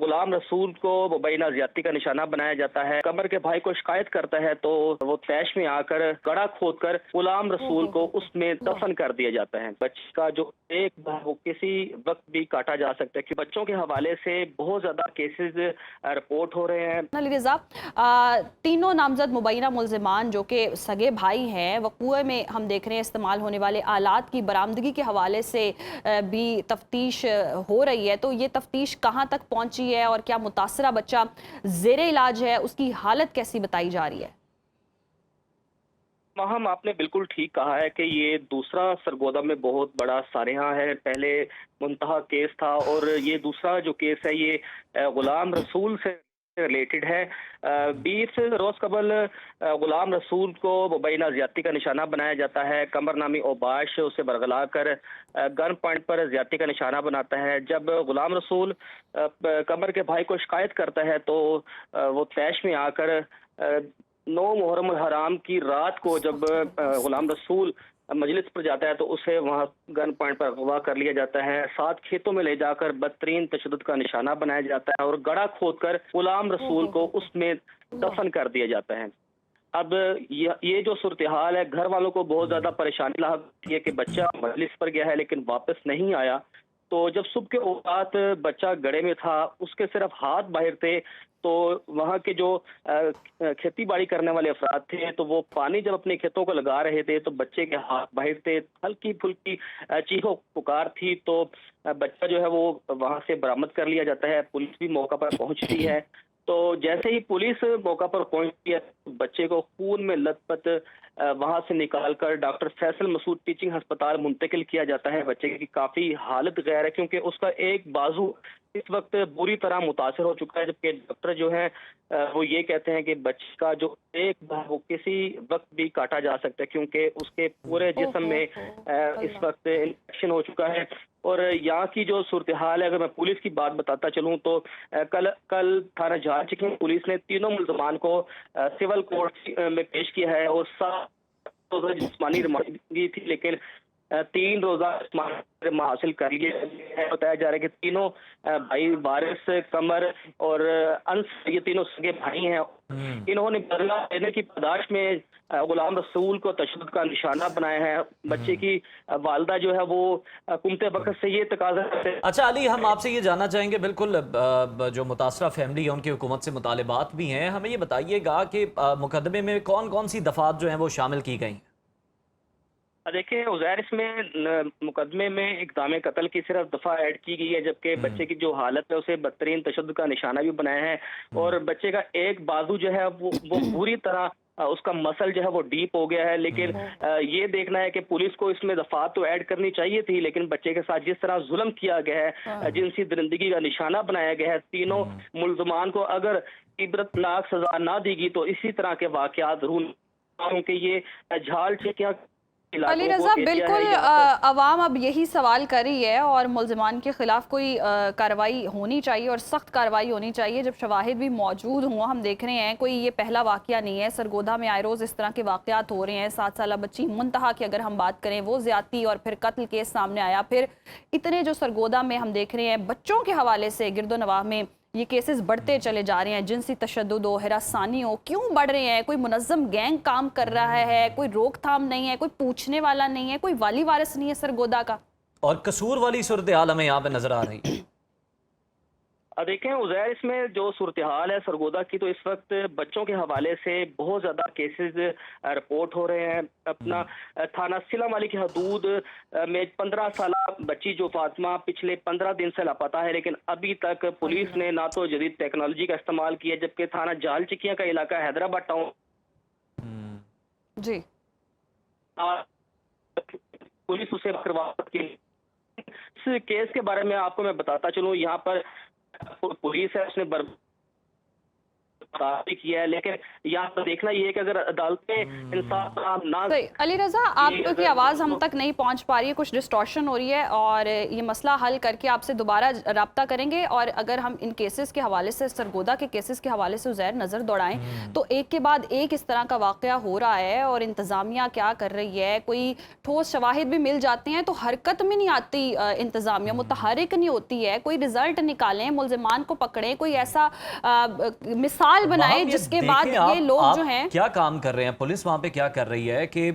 गुलाम रसूल को मुबैना ज्यादती का निशाना बनाया जाता है। कमर के भाई को शिकायत करता है तो वो तैश में आकर गड़ा खोदकर गुलाम रसूल को उसमें दफन कर दिया जाता है। बच्चे का जो एक वो किसी वक्त भी काटा जा सकता है कि बच्चों के हवाले से बहुत ज्यादा केसेस रिपोर्ट हो रहे हैं। अली रज़ा, तीनों नामजद मुबैना मुल्ज़िमान जो कि सगे भाई हैं, वो कुएं में हम देख रहे हैं इस्तेमाल होने वाले आलात की बरामदगी के हवाले से भी तफ्तीश हो रही है। तो ये तफ्तीश कहाँ तक पहुंची है और क्या मुतासरा बच्चा ज़ेरे इलाज है, उसकी हालत कैसी बताई जा रही है? हम आपने बिल्कुल ठीक कहा है कि ये दूसरा सरगोदा में बहुत बड़ा सारेहा है। पहले मुंतहा केस था और ये दूसरा जो केस है ये गुलाम रसूल से रिलेटेड है। 20 रोज कबल गुलाम रसूल को मुबैना ज्यादती का निशाना बनाया जाता है। कमर नामी ओबाश उसे बरगला कर गन पॉइंट पर ज्यादती का निशाना बनाता है। जब गुलाम रसूल कमर के भाई को शिकायत करता है तो वो तैश में आकर 9 मुहर्रम हराम की रात को जब गुलाम रसूल मजलिस पर जाता है तो उसे वहां गन पॉइंट पर अगवा कर लिया जाता है। 7 खेतों में ले जाकर बदतरीन तशद्दुद का निशाना बनाया जाता है और गड़ा खोदकर गुलाम रसूल को उसमें दफन कर दिया जाता है। अब ये जो सूरत हाल है, घर वालों को बहुत ज्यादा परेशानी लाती है कि बच्चा मजलिस पर गया है लेकिन वापस नहीं आया। तो जब सुबह के औकात बच्चा गड़े में था, उसके सिर्फ हाथ बाहर थे, तो वहाँ के जो खेती बाड़ी करने वाले अफराद थे तो वो पानी जब अपने खेतों को लगा रहे थे तो बच्चे के हाथ बाहर थे। हल्की फुल्की चीखो पुकार थी तो बच्चा जो है वो वहाँ से बरामद कर लिया जाता है। पुलिस भी मौका पर पहुंचती है। तो जैसे ही पुलिस मौका पर पहुंचती है बच्चे को खून में लथपथ वहां से निकालकर डॉक्टर फैसल मसूद टीचिंग अस्पताल मुंतकिल किया जाता है। बच्चे की काफी हालत गैर है क्योंकि उसका एक बाजू इस वक्त बुरी तरह मुतासर हो चुका है, जबकि डॉक्टर जो है वो ये कहते हैं कि बच्चे का जो एक वो किसी वक्त भी काटा जा सकता है क्योंकि उसके पूरे जिस्म में इस वक्त इन्फेक्शन हो चुका है। और यहाँ की जो सूरत हाल है, अगर मैं पुलिस की बात बताता चलूँ तो कल थाना जहाल चिकिंग पुलिस ने तीनों मुल्जमान को सिविल कोर्ट में पेश किया है और 7 रोजा जिस्मानी रिमांड दी थी, लेकिन 3 रोजा हासिल कर लिया है। बताया जा रहा है कि तीनों भाई वारिस, कमर और अंस, ये तीनों सगे भाई हैं। इन्होंने बदला लेने की पादाश में गुलाम रसूल को तशद्दुद का निशाना बनाया है। बच्चे की वालदा जो है वो कुमते वक्त से ये तकाजा करते हैं। अच्छा अली, हम आपसे ये जानना चाहेंगे, बिल्कुल जो मुतासरा फैमिली है उनकी हुकूमत से मुतालिबात भी हैं, हमें ये बताइएगा कि मुकदमे में कौन कौन सी दफात जो हैं वो शामिल की गई? देखिए उज़ैर, इसमें मुकदमे में इक़दाम कत्ल की सिर्फ दफ़ा ऐड की गई है, जबकि बच्चे की जो हालत है उसे बदतरीन तशद्दुद का निशाना भी बनाया है और बच्चे का एक बाजू जो है वो पूरी तरह उसका मसल जो है वो डीप हो गया है। लेकिन ये देखना है कि पुलिस को इसमें दफात तो ऐड करनी चाहिए थी, लेकिन बच्चे के साथ जिस तरह जुल्म किया गया है, जिनसी दरिंदगी का निशाना बनाया गया है, तीनों मुल्जमान को अगर इबरतनाक सजा ना दी गई तो इसी तरह के वाकयात जरूर, क्योंकि ये झाल चिकिया अली रज़ा, बिल्कुल अवाम अब यही सवाल कर रही है और मुल्ज़िमान के ख़िलाफ़ कोई कार्रवाई होनी चाहिए और सख्त कार्रवाई होनी चाहिए। जब शवाहिद भी मौजूद हों, हम देख रहे हैं कोई ये पहला वाक़या नहीं है, सरगोदा में आए रोज़ इस तरह के वाक़यात हो रहे हैं। 7 साला बच्ची मुंतहा की अगर हम बात करें, वो ज़्यादती और फिर कत्ल केस सामने आया, फिर इतने जो सरगोदा में हम देख रहे हैं बच्चों के हवाले से गिरदो नवाह में ये केसेस बढ़ते चले जा रहे हैं। जिनसी तशद्दुद हो, हिरासानी हो, क्यों बढ़ रहे हैं? कोई मुनज़्ज़म गैंग काम कर रहा है, कोई रोकथाम नहीं है, कोई पूछने वाला नहीं है, कोई वाली वारिस नहीं है सरगोदा का, और कसूर वाली सूरत हाल हमें यहाँ पे नजर आ रही है। देखें उज़ैर, इसमें जो सूरत हाल है सरगोदा की, तो इस वक्त बच्चों के हवाले से बहुत ज़्यादा केसेस रिपोर्ट हो रहे हैं। अपना थाना सिला वाली की हदूद में 15 साला बच्ची जो फातिमा पिछले 15 दिन से लापता है, लेकिन अभी तक पुलिस ने ना तो जदीद टेक्नोलॉजी का इस्तेमाल किया, जबकि थाना जाल चिकिया का इलाका हैदराबाद टाउन जी पुलिस उसे करवा की। इस केस के बारे में आपको मैं बताता चलूँ, यहाँ पर पुलिस है उसने किया है, लेकिन यहाँ पर देखना ये है कि अगर अदालतें इंसाफ काम ना। अली रजा, आपकी आवाज़ हम तक नहीं पहुँच पा रही है, कुछ डिस्टॉर्शन हो रही है, और ये मसला हल करके आपसे दोबारा रब्ता करेंगे। और अगर हम इन केसेस के हवाले से, सरगोदा के केसेस के हवाले से उज़ैर नज़र दौड़ाएं तो एक के बाद एक इस तरह का वाक़या हो रहा है और इंतज़ामिया क्या कर रही है, कोई ठोस शवाहिद भी मिल जाते हैं तो हरकत में नहीं आती, इंतज़ामिया मुतहरिक नहीं होती है, कोई रिजल्ट निकालें, मुल्ज़िमान को पकड़ें, कोई ऐसा मिसाल बनाए जिसके बाद ये लोग जो हैं क्या काम कर रहे हैं। पुलिस वहाँ पे क्या कर रही है कि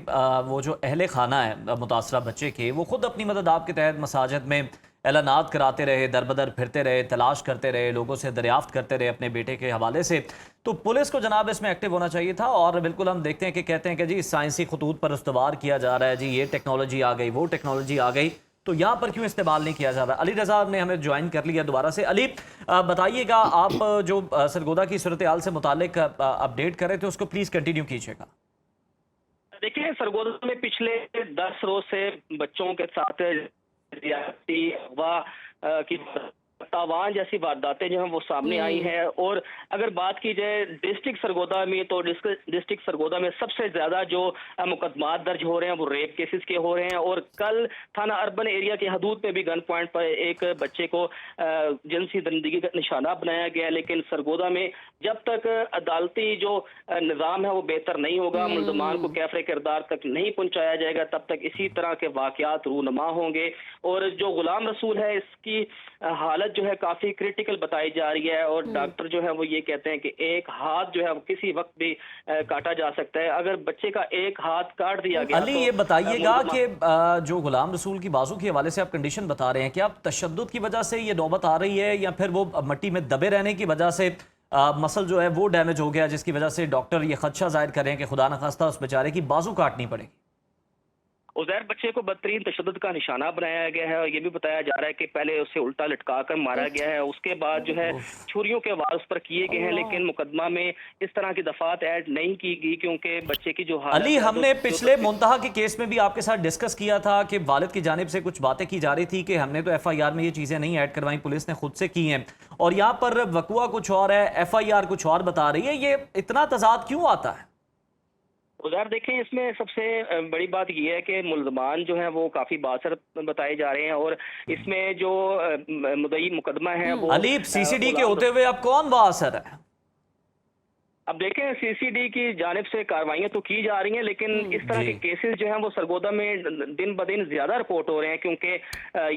वो जो अहले खाना है मुतासरा बच्चे के, वो खुद अपनी मदद आपके तहत मसाजिद में ऐलानात कराते रहे, दर बदर फिरते रहे, तलाश करते रहे, लोगों से दरियाफ्त करते रहे अपने बेटे के हवाले से। तो पुलिस को जनाब इसमें एक्टिव होना चाहिए था। और बिल्कुल हम देखते हैं कि कहते हैं कि जी साइंसी खतूत पर इस्तवार किया जा रहा है, जी ये टेक्नोलॉजी आ गई, वो टेक्नोलॉजी आ गई, तो यहाँ पर क्यों इस्तेमाल नहीं किया जा रहा। अली रजा ने हमें ज्वाइन कर लिया दोबारा से। अली बताइएगा, आप जो सरगोदा की सूरत हाल से मुतालिक अपडेट कर रहे थे उसको प्लीज़ कंटिन्यू कीजिएगा। देखिए, सरगोदा में पिछले 10 रोज से बच्चों के साथ ज्यादती, अगवा की तावान जैसी वारदातें जो हैं वो सामने आई हैं। और अगर बात की जाए डिस्ट्रिक्ट सरगोदा में, तो डिस्ट्रिक्ट सरगोदा में सबसे ज़्यादा जो मुकदमात दर्ज हो रहे हैं वो रेप केसेस के हो रहे हैं। और कल थाना अर्बन एरिया की हदूद पे भी गन पॉइंट पर एक बच्चे को जिनसी दरिंदगी का निशाना बनाया गया। लेकिन सरगोदा में जब तक अदालती जो निज़ाम है वो बेहतर नहीं होगा, मुल्ज़मान को कैफ़रे किरदार तक नहीं पहुँचाया जाएगा, तब तक इसी तरह के वाक़यात रूनमा होंगे। और जो गुलाम रसूल है, इसकी हालत जो है काफी क्रिटिकल बताई जा रही है। और डॉक्टर जो है वो ये कहते हैं कि एक हाथ जो है वो किसी वक्त भी काटा जा सकता है। अगर बच्चे का एक हाथ काट दिया गया। अली ये बताइएगा कि जो गुलाम रसूल की बाजू के हवाले से आप कंडीशन बता रहे हैं, क्या तशद्दुद की वजह से ये नौबत आ रही है या फिर वो मट्टी में दबे रहने की वजह से मसल जो है वो डैमेज हो गया, जिसकी वजह से डॉक्टर ये खदशा जाहिर करें कि खुदा न खास्ता उस बेचारे की बाजू काटनी पड़ेगी। उज़ैर बच्चे को बदतरीन तशद्दुद का निशाना बनाया गया है और ये भी बताया जा रहा है कि पहले उसे उल्टा लटका कर मारा गया है, उसके बाद जो है छुरियों के वार उस पर किए गए हैं। लेकिन मुकदमा में इस तरह की दफात ऐड नहीं की गई क्योंकि बच्चे की जो हालत। अली, हमने पिछले मुंतहा के केस में भी आपके साथ डिस्कस किया था कि वालिद की जानिब से कुछ बातें की जा रही थी कि हमने तो FIR में ये चीज़ें नहीं ऐड करवाई, पुलिस ने खुद से की हैं, और यहाँ पर वकुआ कुछ और है, FIR कुछ और बता रही है। ये इतना तजाद क्यों आता है? उधर देखें, इसमें सबसे बड़ी बात यह है कि मुल्ज़मान जो है वो काफ़ी बासर बताए जा रहे हैं। और इसमें जो मुद्दई मुकदमा है वो अली, CCD के होते हुए अब कौन बासर है? अब देखें, CCD की जानिब से कार्रवाइयाँ तो की जा रही हैं, लेकिन इस तरह के केसेस जो हैं वो सरगोदा में दिन ब दिन ज्यादा रिपोर्ट हो रहे हैं। क्योंकि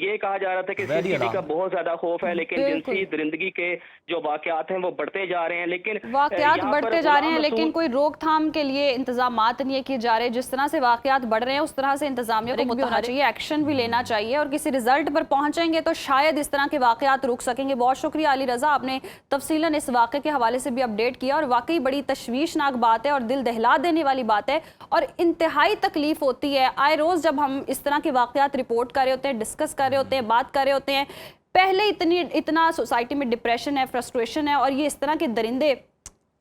ये कहा जा रहा था कि CCD का बहुत ज्यादा खौफ है, लेकिन जिनसी दरिंदगी के जो वाकयात हैं वो बढ़ते जा रहे हैं। लेकिन वाकयात बढ़ते जा रहे हैं, लेकिन कोई रोकथाम के लिए इंतजामात नहीं किए जा रहे। जिस तरह से वाकयात बढ़ रहे हैं उस तरह से इंतजामिया को होना चाहिए, एक्शन भी लेना चाहिए, और किसी रिजल्ट पर पहुंचेंगे तो शायद इस तरह के वाकयात रुक सकेंगे। बहुत शुक्रिया अली रजा, आपने तफसीलन इस वाक़े के हवाले से भी अपडेट किया, और वाकई बड़ी तशवीशनाक बात है और दिल दहला देने वाली बात है और इंतहाई तकलीफ होती है। आए रोज जब हम इस तरह के वाकयात रिपोर्ट कर रहे होते हैं, डिस्कस कर रहे होते हैं, बात कर रहे होते हैं, पहले इतना सोसाइटी में डिप्रेशन है, फ्रस्ट्रेशन है, और ये इस तरह के दरिंदे,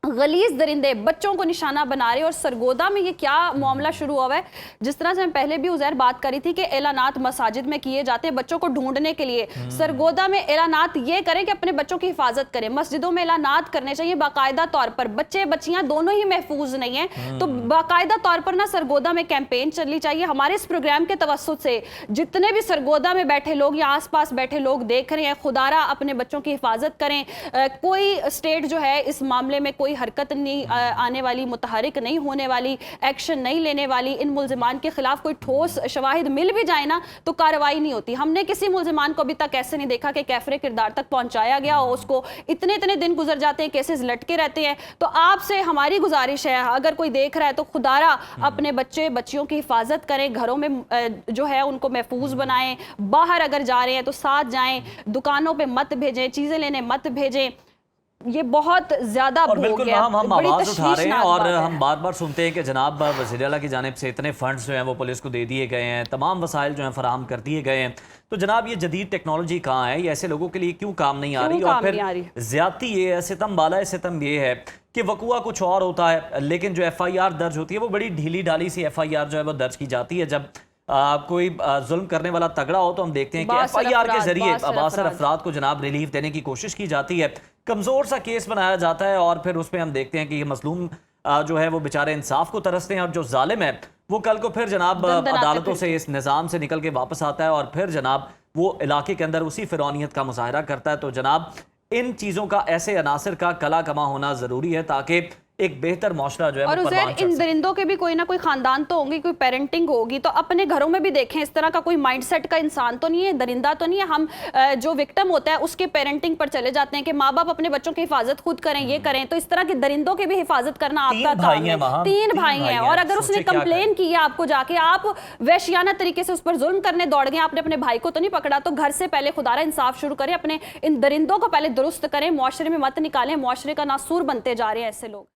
गलीज दरिंदे बच्चों को निशाना बना रहे। और सरगोदा में ये क्या मामला शुरू हुआ है, जिस तरह से मैं पहले भी उज़ैर बात करी थी कि ऐलानात मसाजिद में किए जाते हैं बच्चों को ढूंढने के लिए। सरगोदा में ऐलानात ये करें कि अपने बच्चों की हिफाजत करें, मस्जिदों में ऐलानात करने चाहिए बाकायदा तौर पर। बच्चे बच्चियां दोनों ही महफूज नहीं हैं, तो बाकायदा तौर पर ना सरगोदा में कैंपेन चलनी चाहिए। हमारे इस प्रोग्राम के तवस्सुत से जितने भी सरगोदा में बैठे लोग या आसपास बैठे लोग देख रहे हैं, खुदारा अपने बच्चों की हिफाजत करें। कोई स्टेट जो है इस मामले में कोई हरकत नहीं आने वाली, मुतहरिक नहीं होने वाली, एक्शन नहीं लेने वाली। इन मुल्ज़िमान के खिलाफ कोई ठोस शवाहिद मिल भी जाए ना तो कार्रवाई नहीं होती। हमने किसी मुल्ज़िमान को अभी तक ऐसे नहीं देखा कि कैफरे किरदार तक पहुंचाया गया और उसको इतने दिन गुजर जाते हैं, केसेस लटके रहते हैं। तो आपसे हमारी गुजारिश है, अगर कोई देख रहा है तो खुदारा अपने बच्चे बच्चियों की हिफाजत करें, घरों में जो है उनको महफूज बनाएं, बाहर अगर जा रहे हैं तो साथ जाएं, दुकानों पे मत भेजें, चीजें लेने मत भेजें। ये बहुत ज्यादा और बिल्कुल हम आवाज उठा रहे हैं और हम बार बार सुनते हैं कि जनाब वज़ीर आला की जानिब से इतने फंड्स जो हैं वो पुलिस को दे दिए गए हैं, तमाम वसाइल जो हैं फराहम कर दिए गए हैं। तो जनाब ये जदीद टेक्नोलॉजी कहाँ है, ये ऐसे लोगों के लिए क्यों काम नहीं आ रही? और फिर ज्यादती ये है, सितम बाला है, सितम ये है कि वकुआ कुछ और होता है, लेकिन जो FIR दर्ज होती है वो बड़ी ढीली ढाली सी FIR जो है वो दर्ज की जाती है। जब कोई जुल्म करने वाला तगड़ा हो तो हम देखते हैं कि FIR के जरिए बासर अफराद को जनाब रिलीफ देने की कोशिश की जाती है। कमज़ोर सा केस बनाया जाता है और फिर उसमें हम देखते हैं कि ये मजलूम जो है वो बेचारे इंसाफ को तरसते हैं और जो जालिम है वो कल को फिर जनाब अदालतों से इस निज़ाम से निकल के वापस आता है और फिर जनाब वो इलाके के अंदर उसी फिरौनियत का मुजाहरा करता है। तो जनाब इन चीज़ों का, ऐसे अनासर का कला कमा होना ज़रूरी है ताकि एक बेहतर माशरा जो है और उज़ैर, इन दरिंदों के भी कोई ना कोई खानदान तो होंगे, कोई पेरेंटिंग होगी, तो अपने घरों में भी देखें इस तरह का कोई माइंडसेट का इंसान तो नहीं है, दरिंदा तो नहीं है। हम जो विक्टिम होता है उसके पेरेंटिंग पर चले जाते हैं कि माँ बाप अपने बच्चों की हिफाजत खुद करें, ये करें। तो इस तरह के दरिंदों की भी हिफाजत करना आपका काम है। 3 भाई हैं और अगर उसने कंप्लेन की है आपको जाके, आप वहशियाना तरीके से उस पर जुल्म करने दौड़ गए, आपने अपने भाई को तो नहीं पकड़ा, तो घर से पहले खुदारा इंसाफ शुरू करें, अपने इन दरिंदों को पहले दुरुस्त करें, मुआशरे में मत निकालें। मुआशरे का नासूर बनते जा रहे हैं ऐसे लोग।